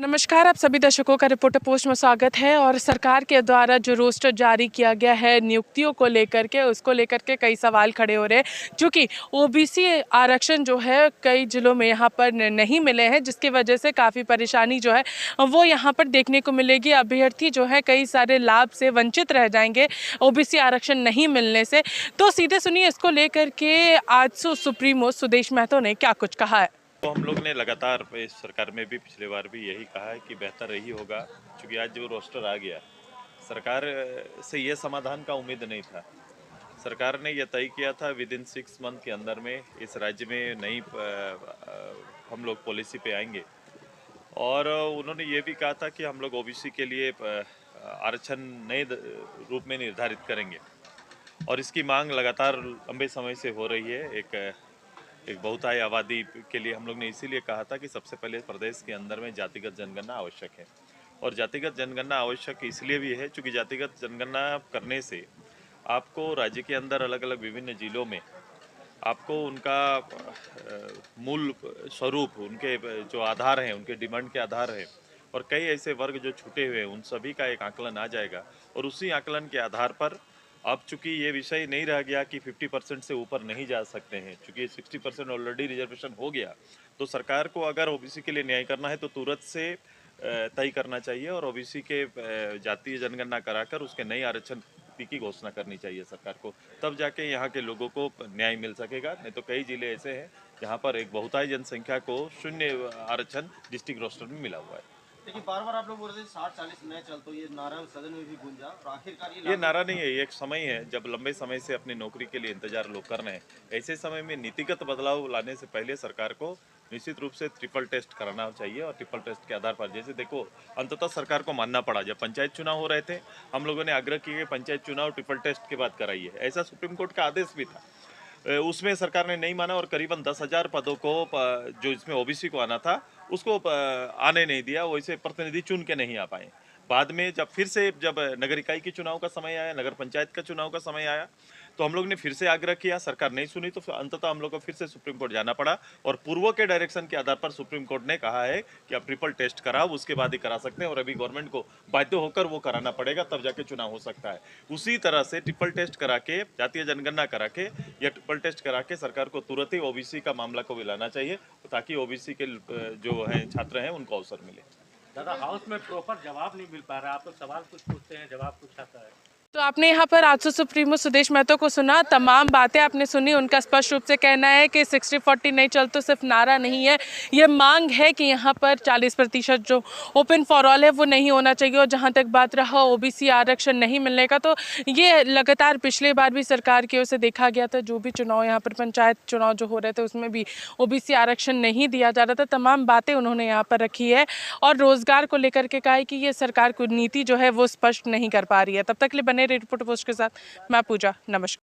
नमस्कार, आप सभी दर्शकों का रिपोर्टर पोस्ट में स्वागत है। और सरकार के द्वारा जो रोस्टर जारी किया गया है नियुक्तियों को लेकर के, उसको लेकर के कई सवाल खड़े हो रहे हैं, क्योंकि ओबीसी आरक्षण जो है कई जिलों में यहाँ पर नहीं मिले हैं, जिसकी वजह से काफ़ी परेशानी जो है वो यहाँ पर देखने को मिलेगी। अभ्यर्थी जो है कई सारे लाभ से वंचित रह जाएंगे ओबीसी आरक्षण नहीं मिलने से। तो सीधे सुनिए इसको लेकर के आज सुप्रीमो सुदेश महतो ने क्या कुछ कहा है। तो हम लोग ने लगातार इस सरकार में भी पिछले बार भी यही कहा है कि बेहतर यही होगा, क्योंकि आज जो रोस्टर आ गया, सरकार से ये समाधान का उम्मीद नहीं था। सरकार ने यह तय किया था विद इन 6 मंथ के अंदर में इस राज्य में नई हम लोग पॉलिसी पे आएंगे। और उन्होंने ये भी कहा था कि हम लोग ओबीसी के लिए आरक्षण नए रूप में निर्धारित करेंगे। और इसकी मांग लगातार लंबे समय से हो रही है। एक बहुतायत आबादी के लिए हम लोग ने इसीलिए कहा था कि सबसे पहले प्रदेश के अंदर में जातिगत जनगणना आवश्यक है। और जातिगत जनगणना आवश्यक इसलिए भी है क्योंकि जातिगत जनगणना करने से आपको राज्य के अंदर अलग अलग विभिन्न जिलों में आपको उनका मूल स्वरूप, उनके जो आधार हैं, उनके डिमांड के आधार हैं, और कई ऐसे वर्ग जो छूटे हुए हैं उन सभी का एक आकलन आ जाएगा। और उसी आकलन के आधार पर अब चूंकि ये विषय नहीं रह गया कि 50% से ऊपर नहीं जा सकते हैं, चूंकि 60% ऑलरेडी रिजर्वेशन हो गया, तो सरकार को अगर ओबीसी के लिए न्याय करना है तो तुरंत से तय करना चाहिए और ओबीसी के जातीय जनगणना कराकर उसके नए आरक्षण की घोषणा करनी चाहिए सरकार को। तब जाके यहाँ के लोगों को न्याय मिल सकेगा। नहीं तो कई जिले ऐसे हैं जहाँ पर एक बहुतायत जनसंख्या को 0 आरक्षण डिस्ट्रिक्ट रोस्टर में मिला हुआ है। लेकिन बार-बार आप लोग बोल रहे थे 60-40 नए चल, तो ये नारा सदन में भी गूंजा, और आखिरकार ये नारा नहीं है, ये एक समय है जब लंबे समय से अपनी नौकरी के लिए इंतजार लोग कर रहे हैं। ऐसे समय में नीतिगत बदलाव लाने से पहले सरकार को निश्चित रूप से ट्रिपल टेस्ट कराना चाहिए। और ट्रिपल टेस्ट के आधार पर, जैसे देखो, अंततः सरकार को मानना पड़ा, जब पंचायत चुनाव हो रहे थे हम लोगों ने आग्रह किया कि पंचायत चुनाव ट्रिपल टेस्ट के बाद कराइए। ऐसा सुप्रीम कोर्ट का आदेश भी था, उसमें सरकार ने नहीं माना और करीबन 10,000 पदों को जो इसमें ओबीसी को आना था उसको आने नहीं दिया। वैसे प्रतिनिधि चुन के नहीं आ पाए। बाद में जब नगर इकाई के चुनाव का समय आया, नगर पंचायत का चुनाव का समय आया, तो हम लोग ने फिर से आग्रह किया, सरकार नहीं सुनी, तो अंततः हम लोग को फिर से सुप्रीम कोर्ट जाना पड़ा। और पूर्व के डायरेक्शन के आधार पर सुप्रीम कोर्ट ने कहा है कि आप ट्रिपल टेस्ट कराओ, उसके बाद ही करा सकते हैं। और अभी गवर्नमेंट को बाध्य होकर वो कराना पड़ेगा, तब जाके चुनाव हो सकता है। उसी तरह से ट्रिपल टेस्ट करा के, जातीय जनगणना करा के या ट्रिपल टेस्ट करा के सरकार को तुरंत ही ओबीसी का मामला को भी लाना चाहिए, ताकि ओबीसी के जो है छात्र हैं उनको अवसर मिले। दादा, हाउस में प्रॉपर जवाब नहीं मिल पा रहा है। आप लोग सवाल कुछ पूछते हैं, जवाब कुछ आता है। तो आपने यहाँ पर आजसू सुप्रीमो सुदेश महतो को सुना, तमाम बातें आपने सुनी। उनका स्पष्ट रूप से कहना है कि 60-40 नहीं चल तो सिर्फ नारा नहीं है, ये मांग है कि यहाँ पर 40% जो ओपन फॉर ऑल है वो नहीं होना चाहिए। और जहाँ तक बात रहा ओबीसी आरक्षण नहीं मिलने का, तो ये लगातार पिछले बार भी सरकार की ओर से देखा गया था। जो भी चुनाव यहाँ पर पंचायत चुनाव जो हो रहे थे उसमें भी ओबीसी आरक्षण नहीं दिया जा रहा था। तमाम बातें उन्होंने यहाँ पर रखी है और रोजगार को लेकर के कहा है कि ये सरकार को नीति जो है वो स्पष्ट नहीं कर पा रही है। तब तक के लिए बने रिपोर्ट पोस्ट के साथ मैं पूजा। नमस्कार।